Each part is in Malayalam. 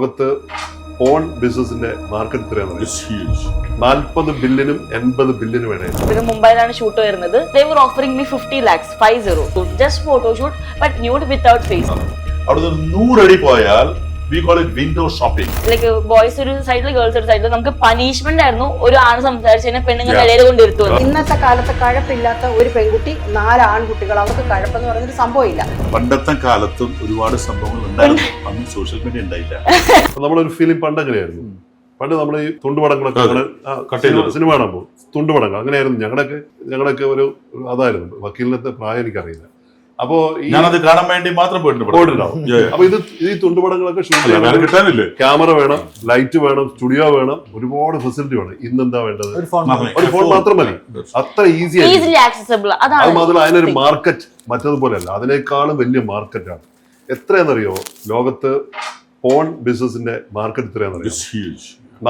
ലോകത്ത് ഫോൺ ബിസിനസിന്റെ മാർക്കറ്റ് എത്രയാണ്? 40 ബില്യനും 80 ബില്യനും ഇടയിൽ. ഇത് മുംബൈയിലാണ് ഷൂട്ട് വരുന്നത്. They were offering me 50 lakhs, 50, just photo shoot, but nude without face. അവിടെ 100 അടി പോയാൽ we call it window shopping. Like boys ഒരു സൈഡിൽ ഗേൾസ് ഒരു സൈഡിൽ നമുക്ക് പണിഷ്മെന്റ് ആയിരുന്നു ഒരു ആണ് സംസാരിച്ചതിനെ പെണ്ണുങ്ങളുടെ ഇടയിൽ കൊണ്ടിരുത്തുക. ഇന്നത്തെ കാലത്ത് കഴപ്പില്ലാത്ത ഒരു പെൺകുട്ടി 4 ആൺകുട്ടികൾ അവർക്ക് കഴപ്പെന്ന് പറഞ്ഞൊരു സംഭവമില്ല. പണ്ടത്തെ കാലത്തും ഒരുപാട് സംഭവങ്ങൾ ഉണ്ടായിരുന്നു. അന്ന് സോഷ്യൽ മീഡിയ ഉണ്ടായില്ല. നമ്മളൊരു ഫിലിം പണ്ട് അങ്ങനെയായിരുന്നു. പണ്ട് നമ്മൾ ഈ തുണ്ടുപടങ്ങളൊക്കെ സിനിമ കാണാൻ പോകും. തുണ്ടുപടങ്ങൾ അങ്ങനെയായിരുന്നു. ഞങ്ങളുടെയൊക്കെ ഒരു അതായിരുന്നു. വക്കീലിനത്തെ പ്രായം എനിക്കറിയില്ല. അപ്പോ ഞാനത് കാണാൻ വേണ്ടി മാത്രം പോയിട്ടുണ്ടാവും. അപ്പൊ ഈ തുണ്ടുപടങ്ങളൊക്കെ ഷൂട്ട് ചെയ്യാൻ ക്യാമറ വേണം, ലൈറ്റ് വേണം, സ്റ്റുഡിയോ വേണം, ഒരുപാട് ഫെസിലിറ്റി വേണം. ഇന്നെന്താ വേണ്ടത്? ഒരു ഫോൺ മാത്രം മതി. അത്ര ഈസി ആക്സസിബിൾ. അത് മാത്രമല്ല അതിനൊരു മാർക്കറ്റ് മറ്റതുപോലെയല്ല, അതിനേക്കാളും വലിയ മാർക്കറ്റാണ്. എത്രയാണെന്നറിയോ ലോകത്ത് ഫോൺ ബിസിനസിന്റെ മാർക്കറ്റ് എത്രയാണെന്നറിയോ?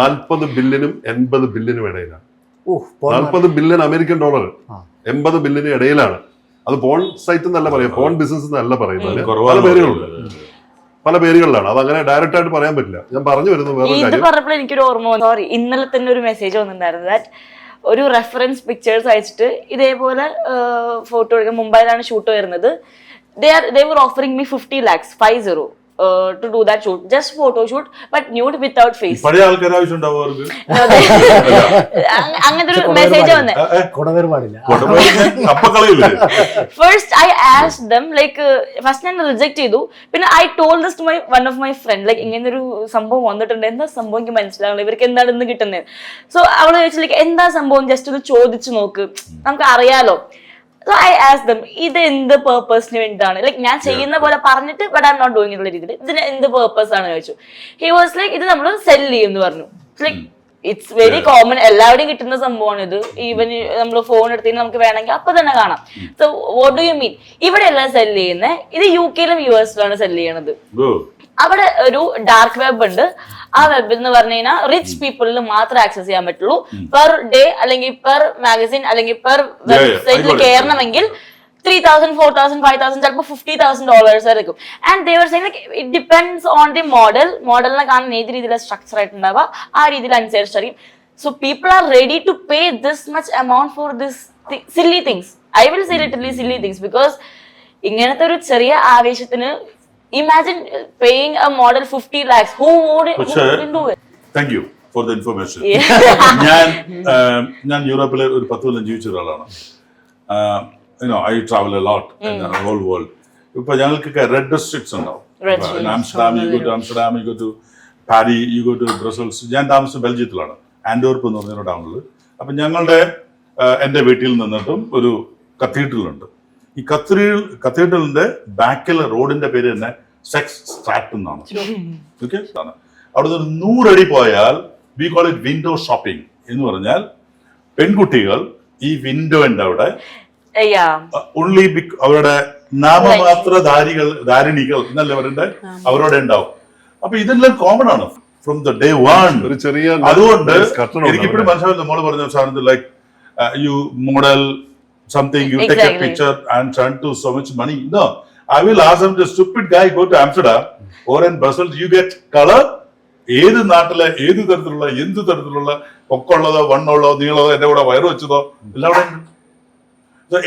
40 ബില്യനും 80 ബില്യനും ഇടയിലാണ്. 40 ബില്യൺ അമേരിക്കൻ ഡോളർ 80 ബില്യനും ഇടയിലാണ്. അത് ഫോൺ സൈറ്റ് എന്നല്ല പറയാം, ഫോൺ ബിസിനസ് എന്നല്ല പറയുന്നത്. പല പേരുകളുണ്ട്, പല പേരുകളിലാണ്. അത് അങ്ങനെ ഡയറക്റ്റ് ആയിട്ട് പറയാൻ പറ്റില്ല. ഞാൻ പറഞ്ഞു വരുന്നത് വേറെ ഇത് പറഞ്ഞപ്പോൾ എനിക്കൊരു ഓർമ്മ വന്നു. സോറി, ഇന്നലെ തന്നെ ഒരു മെസ്സേജ് വന്നിട്ടുണ്ടായിരുന്നു. ദാറ്റ് ഒരു റെഫറൻസ് പിക്ചേഴ്സ് അയച്ചിട്ട് ഇതേപോലെ ഫോട്ടോ എടുക്കാൻ മുംബൈയിലാണ് ഷൂട്ട് വരുന്നത്. They were offering me 50 lakhs, 50, to do that shoot, just photo shoot, but nude without face. പഴയ ആൾക്കാർ ആവശ്യമുണ്ടാവും അവർക്ക്. അങ്ങനത്തെ ഒരു മെസ്സേജ് വന്നേ. First I asked them, like first ഞാൻ റിജക്ട് ചെയ്തു. പിന്നെ I told this to one of my friend, like ഇങ്ങനെ ഒരു സംഭവം വന്നിട്ടുണ്ട്, എന്താ സംഭവം എനിക്ക് മനസ്സിലാവില്ല, ഇവർക്ക് എന്താണ് ഇന്ന് കിട്ടുന്നത്. സോ അവള് ചോദിച്ചു, ലൈക്ക് എന്താ സംഭവം, ജസ്റ്റ് ഒന്ന് ചോദിച്ചു നോക്ക്, നമുക്ക് അറിയാലോ. So I asked them, ഇത് എന്ത് പേർപ്പസിന് വേണ്ടിയിട്ടാണ്, ലൈക്ക് ഞാൻ ചെയ്യുന്ന പോലെ പറഞ്ഞിട്ട് but I am not doing എന്നുള്ള രീതിയിൽ ഇതിന് എന്ത് പേർപ്പസ് ആണ് ചോദിച്ചു. ഹി വാസ് ലൈക്ക്, ഇത് നമ്മൾ സെൽ ചെയ്യും എന്ന് പറഞ്ഞു. ലൈക്ക് ഇറ്റ്സ് വെരി കോമൺ, എല്ലാവരുടെയും കിട്ടുന്ന സംഭവമാണ് ഇത്. ഈവൻ നമ്മൾ ഫോൺ എടുത്തിട്ട് നമുക്ക് വേണമെങ്കിൽ അപ്പൊ തന്നെ കാണാം. So what do you mean? ഇവിടെ എല്ലാം സെൽ ചെയ്യുന്നത് ഇത് UK യിലും US ലാണ് സെൽ ചെയ്യണത്. അവിടെ ഒരു ഡാർക്ക് വെബ് ഉണ്ട്. ആ വെബ് എന്ന് പറഞ്ഞു കഴിഞ്ഞാൽ റിച്ച് പീപ്പിളിന് മാത്രമേ ആക്സസ് ചെയ്യാൻ പറ്റുള്ളൂ. പെർ ഡേ അല്ലെങ്കിൽ പെർ മാഗസിൻ അല്ലെങ്കിൽ പെർ വെബ്സൈറ്റിൽ കയറണമെങ്കിൽ 3,000, 4,000, 5,000, ചിലപ്പോൾ $50,000 ആയിരിക്കും. And they were saying like it depends on the മോഡലിനെ കാണാൻ ഏത് രീതിയിലാണ് സ്ട്രക്ചർ ആയിട്ടുണ്ടാവുക ആ രീതിയിൽ അനുസരിച്ചായിരിക്കും. So people are ready to pay this much amount for this silly things. I will say literally silly things because ഇങ്ങനത്തെ ഒരു ചെറിയ ആവേശത്തിന് imagine paying a model 50 lakhs. Who would do it? Thank you for the information. ഞാൻ യൂറോപ്പിലെ ഒരു 10 കൊല്ലം ജീവിച്ച ഒരാളാണ്. I travel a lot in the whole world. ഇപ്പൊ ഞങ്ങൾക്കൊക്കെ റെഡ് ഡിസ്ട്രിക്ട്സ് ഉണ്ടാവും. Amsterdam, you go to Amsterdam, you go to Paris, you go to Brussels. ഞാൻ താമസിച്ചത് ബെൽജിയത്തിലാണ്, ആൻഡോർപ്പ് എന്ന് പറഞ്ഞ ടൗണിൽ. അപ്പൊ ഞങ്ങളുടെ എൻ്റെ വീട്ടിൽ നിന്നിട്ടും ഒരു കത്തീഡ്രൽ ഉണ്ട്. ഈ കത്തീഡ്രലിന്റെ ബാക്കിലെ റോഡിന്റെ പേര് തന്നെ സെക്സ് സ്ട്രാറ്റ് എന്നാണ്. ഓക്കെ, അവിടെ 100 അടി പോയാൽ we call it window shopping എന്ന് പറഞ്ഞാൽ പെൺകുട്ടികൾ ഈ വിൻഡോന്റെ അവിടെ ഉള്ളി അവരുടെ നാമമാത്ര ധാരിണികൾ എന്നല്ല അവരുടെ അവരോടെ ഉണ്ടാവും. അപ്പൊ ഇതെല്ലാം കോമൺ ആണ് ഫ്രം ദ ഡേ വൺ. അതുകൊണ്ട് എനിക്കിപ്പോഴും മനസ്സിലാവില്ല നമ്മൾ പറഞ്ഞ സാധനത്തിൽ like you model something, you take a picture and turn to so much money. No, I will ask them, the stupid guy, go to Amsterdam or in Brussels, you get color. ഏത് നാട്ടിലെ ഏത് തരത്തിലുള്ള എന്ത് തരത്തിലുള്ള പൊക്കമുള്ളതോ വണ്ണമുള്ളതോ നീളതോ എന്റെ കൂടെ വയറ് വെച്ചതോ എല്ലാവരും.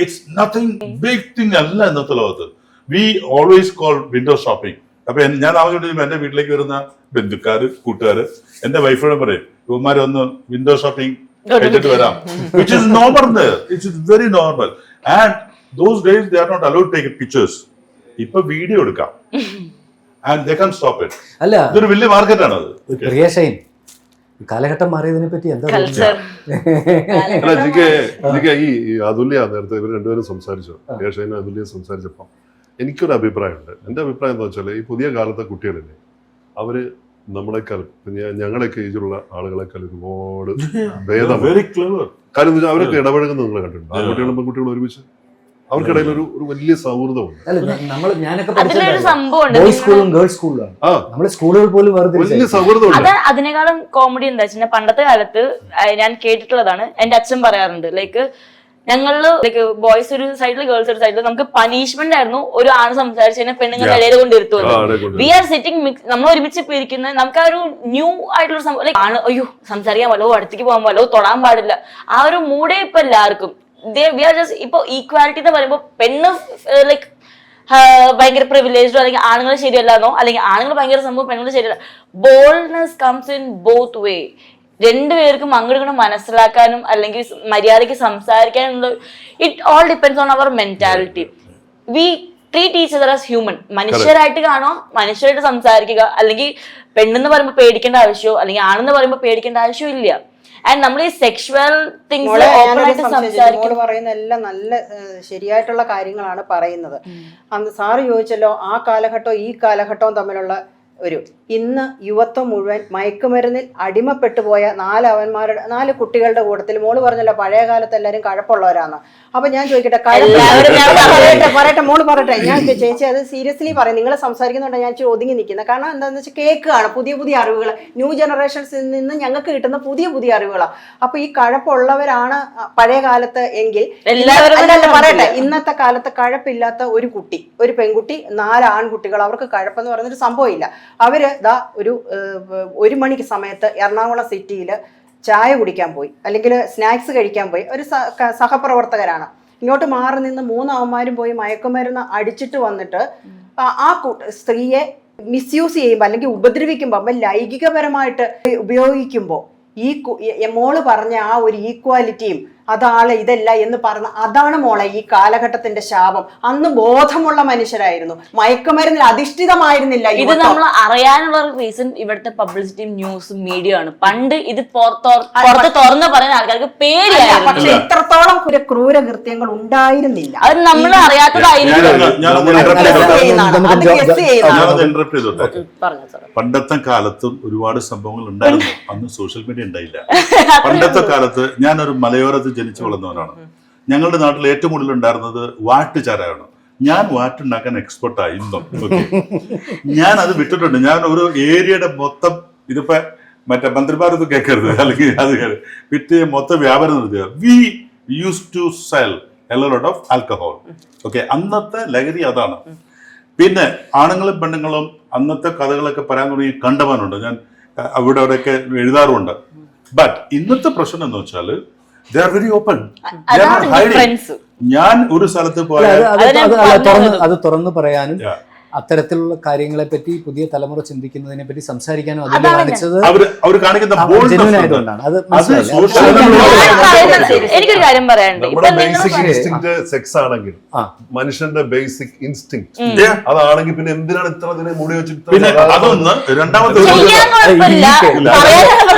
ഇറ്റ്സ് നത്തിങ് ബിഗ് തിങ് അല്ല ഇന്നത്തെ ലോകത്ത്. We always call window shopping. അപ്പൊ ഞാൻ ആവശ്യമുണ്ടെങ്കിൽ എന്റെ വീട്ടിലേക്ക് വരുന്ന ബന്ധുക്കാര് കൂട്ടുകാര് എന്റെ വൈഫിനോട് പറയും, ഇവന്മാര് ഒന്ന് വിൻഡോ ഷോപ്പിംഗ് കഴിച്ചിട്ട് വരാം. Which is normal there. It is very normal. And those days they are not allowed to take pictures. ഇപ്പൊ വീഡിയോ എടുക്കാം. And they can't stop it. അല്ല, ഇതൊരു വലിയ മാർക്കറ്റാണ് അത്. പ്രിയശൈൻ, കാലഘട്ടം മാറിയതിനെ പറ്റി എന്താ ഈ അതുല്യ നേരത്തെ ഇവർ രണ്ടുപേരും സംസാരിച്ചു, പ്രിയശൈനും അതുല്യ സംസാരിച്ചപ്പോൾ എനിക്കൊരു അഭിപ്രായമുണ്ട്. എൻ്റെ അഭിപ്രായം എന്താ വെച്ചാൽ ഈ പുതിയ കാലത്തെ കുട്ടികളില്ലേ, അവര് നമ്മളെക്കാൾ ഞങ്ങളൊക്കെ ഏജിലുള്ള ആളുകളെക്കാൾ ഒരുപാട് ഭേദം. കാര്യം എന്താ വെച്ചാൽ അവരൊക്കെ ഇടപഴകുന്നത് നിങ്ങൾ കണ്ടിട്ടുണ്ട്. ആൺകുട്ടികളും പെൺകുട്ടികളും ഒരുമിച്ച് അവർക്കിടയിൽ ഒരു വലിയ സൗഹൃദമുണ്ട്. വലിയ സൗഹൃദമുണ്ട്. അതിനേക്കാളും കോമഡി എന്താ വെച്ചാൽ പണ്ടത്തെ കാലത്ത് ഞാൻ കേട്ടിട്ടുള്ളതാണ്, എന്റെ അച്ഛൻ പറയാറുണ്ട്, ലൈക്ക് ഞങ്ങള് ലൈക്ക് ബോയ്സ് ഒരു സൈഡിൽ ഗേൾസ് ഒരു സൈഡിൽ നമുക്ക് പനിഷ്മെന്റ് ആയിരുന്നു ഒരു ആണ് സംസാരിച്ചതിനെ പെണ്ണുങ്ങളുടെ ഇടയിൽ കൊണ്ടിരുത്തുന്നത്. വി ആർ സിറ്റിംഗ്, നമ്മൾ ഒരുമിച്ച് ഇരിക്കുന്നത് നമുക്ക് ആ ഒരു ന്യൂ ആയിട്ടുള്ള സംഭവം ലൈക്ക് ആണ്, അയ്യോ സംസാരിക്കാൻ വല്ലോ അടുത്തേക്ക് പോകാൻ വല്ലോ തൊടാൻ പാടില്ല, ആ ഒരു മൂഡേ ഇപ്പൊ എല്ലാവർക്കും. വി ആർ ജസ്റ്റ് ഇപ്പൊ ഈക്വാലിറ്റി എന്ന് പറയുമ്പോൾ പെണ്ണ് ലൈക്ക് ഭയങ്കര പ്രിവിലേജ്ഡോ അല്ലെങ്കിൽ ആണുങ്ങൾ ശരിയല്ലാന്നോ അല്ലെങ്കിൽ ആണുങ്ങൾ ഭയങ്കര സംഭവം പെണ്ണുങ്ങൾ ശരിയല്ല. Boldness comes in both way. രണ്ടുപേർക്കും അങ്ങോട്ടും മനസ്സിലാക്കാനും അല്ലെങ്കിൽ മര്യാദയ്ക്ക് സംസാരിക്കാനുള്ള it all depends on our mentality. We treat each other as human. മനുഷ്യരായിട്ട് കാണോ, മനുഷ്യരായിട്ട് സംസാരിക്കുക. അല്ലെങ്കിൽ പെണ്ണെന്ന് പറയുമ്പോൾ പേടിക്കേണ്ട ആവശ്യമോ അല്ലെങ്കിൽ ആണെന്ന് പറയുമ്പോൾ പേടിക്കേണ്ട ആവശ്യമോ ഇല്ല. ആൻഡ് നമ്മൾ ഈ സെക്ഷുവൽ തിങ്സ് മോള് പറയുന്ന എല്ലാം നല്ല ശരിയായിട്ടുള്ള കാര്യങ്ങളാണ് പറയുന്നത്. അന്ന് സാറ് ചോദിച്ചല്ലോ ആ കാലഘട്ടവും ഈ കാലഘട്ടവും തമ്മിലുള്ള ഇന്ന് യുവത്വം മുഴുവൻ മയക്കുമരുന്നിൽ അടിമപ്പെട്ടു പോയ 4 കുട്ടികളുടെ കൂട്ടത്തിൽ മോള് പറഞ്ഞല്ലോ പഴയ കാലത്ത് എല്ലാവരും കഴപ്പുള്ളവരാണ്. അപ്പൊ ഞാൻ ചോദിക്കട്ടെ, പറയട്ടെ മോള് പറയട്ടെ. ഞാൻ ചേച്ചി അത് സീരിയസ്ലി പറയും, നിങ്ങൾ സംസാരിക്കുന്നുണ്ട് ഞാൻ ഒതുങ്ങി നിൽക്കുന്നത്. കാരണം എന്താണെന്ന് വെച്ചാൽ കേൾക്കുകയാണ് പുതിയ അറിവുകൾ, ന്യൂ ജനറേഷൻസിൽ നിന്ന് ഞങ്ങൾക്ക് കിട്ടുന്ന പുതിയ അറിവുകളാണ്. അപ്പൊ ഈ കഴപ്പുള്ളവരാണ് പഴയ കാലത്ത് എങ്കിൽ പറയട്ടെ, ഇന്നത്തെ കാലത്ത് കഴപ്പില്ലാത്ത ഒരു പെൺകുട്ടി 4 ആൺകുട്ടികൾ, അവർക്ക് കഴപ്പെന്ന് പറയുന്നൊരു സംഭവം ഇല്ല. അവര് ഒരു മണിക്ക് സമയത്ത് എറണാകുളം സിറ്റിയിൽ ചായ കുടിക്കാൻ പോയി അല്ലെങ്കിൽ സ്നാക്സ് കഴിക്കാൻ പോയി. ഒരു സഹപ്രവർത്തകരാണ്. ഇങ്ങോട്ട് മാറി നിന്ന് 3 അവന്മാരും പോയി മയക്കുമരുന്ന് അടിച്ചിട്ട് വന്നിട്ട് ആ സ്ത്രീയെ മിസ്യൂസ് ചെയ്യുമ്പോൾ അല്ലെങ്കിൽ ഉപദ്രവിക്കുമ്പോൾ ലൈംഗികപരമായിട്ട് ഉപയോഗിക്കുമ്പോൾ ഈ മോള് പറഞ്ഞ ആ ഒരു ഈക്വാലിറ്റിയും അതാളെ ഇതല്ല എന്ന് പറഞ്ഞ അതാണ് മോളെ ഈ കാലഘട്ടത്തിന്റെ ശാപം. അന്ന് ബോധമുള്ള മനുഷ്യരായിരുന്നു, മയക്കുമരുന്നിൽ അധിഷ്ഠിതമായിരുന്നില്ല. ഇത് നമ്മൾ അറിയാനുള്ള റീസൺ ഇവിടുത്തെ പബ്ലിസിറ്റിയും ന്യൂസും മീഡിയ ആണ്. പണ്ട് ഇത് പുറത്ത് തുറന്ന് പറയുന്ന ആൾക്കാർക്ക് പേടിയായിരുന്നു. പക്ഷെ ഇത്രത്തോളം ക്രൂരകൃത്യങ്ങൾ ഉണ്ടായിരുന്നില്ല. അത് നമ്മൾ അറിയാത്തതായിരിക്കും. പണ്ടത്തെ കാലത്തും ഒരുപാട് സംഭവങ്ങൾ ഉണ്ടായിരുന്നു. അന്ന് സോഷ്യൽ മീഡിയ ഉണ്ടായില്ല. പണ്ടത്തെ കാലത്ത് ഞാനൊരു മലയോരത്ത് ജനിച്ചു വളർന്നവനാണ്. ഞങ്ങളുടെ നാട്ടിൽ ഏറ്റവും കൂടുതൽ ഉണ്ടായിരുന്നത് വാട്ടുചാരാണ്. ഞാൻ വാറ്റുണ്ടാക്കാൻ എക്സ്പെർട്ടായി ഇന്നും. ഞാൻ അത് വിട്ടിട്ടുണ്ട്. ഞാൻ ഒരു ഏരിയയുടെ മൊത്തം ഇതിപ്പോ മറ്റേ മന്ത്രിമാരൊന്നും കേൾക്കരുത്, അല്ലെങ്കിൽ അത് വിറ്റ് മൊത്തം വ്യാപാരം നടത്തുക. We use to sell a lot of alcohol. Okay, അന്നത്തെ ലഹരി അതാണ്. പിന്നെ ആണുങ്ങളും പെണ്ണുങ്ങളും അന്നത്തെ കഥകളൊക്കെ പറയാൻ തുടങ്ങി കണ്ടവാനുണ്ട്. ഞാൻ അവിടെയൊക്കെ എഴുതാറുമുണ്ട്. ബട്ട് ഇന്നത്തെ പ്രശ്നം എന്ന് വെച്ചാൽ they are very open. They are not hiding. ഞാൻ ഒരു സ്ഥലത്ത് പോയാൽ അത് തുറന്നു പറയാനും അത്തരത്തിലുള്ള കാര്യങ്ങളെ പറ്റി പുതിയ തലമുറ ചിന്തിക്കുന്നതിനെ പറ്റി സംസാരിക്കാനും അതിൽ കാണിച്ചത് അവർ കാണിക്കുന്ന ആയതുകൊണ്ടാണ്. എനിക്കൊരു കാര്യം പറയാനുണ്ട്. നമ്മുടെ ബേസിക് ഇൻസ്റ്റിങ്ക്റ്റ് സെക്സ് ആണെങ്കിൽ മനുഷ്യന്റെ ബേസിക് ഇൻസ്റ്റിങ്ക്റ്റ് അതാണെങ്കിൽ പിന്നെ എന്തിനാണ് ഇത്ര ദിനം മൂടി വെച്ചിട്ട്? പിന്നെ അതൊന്ന് രണ്ടാമത്തെ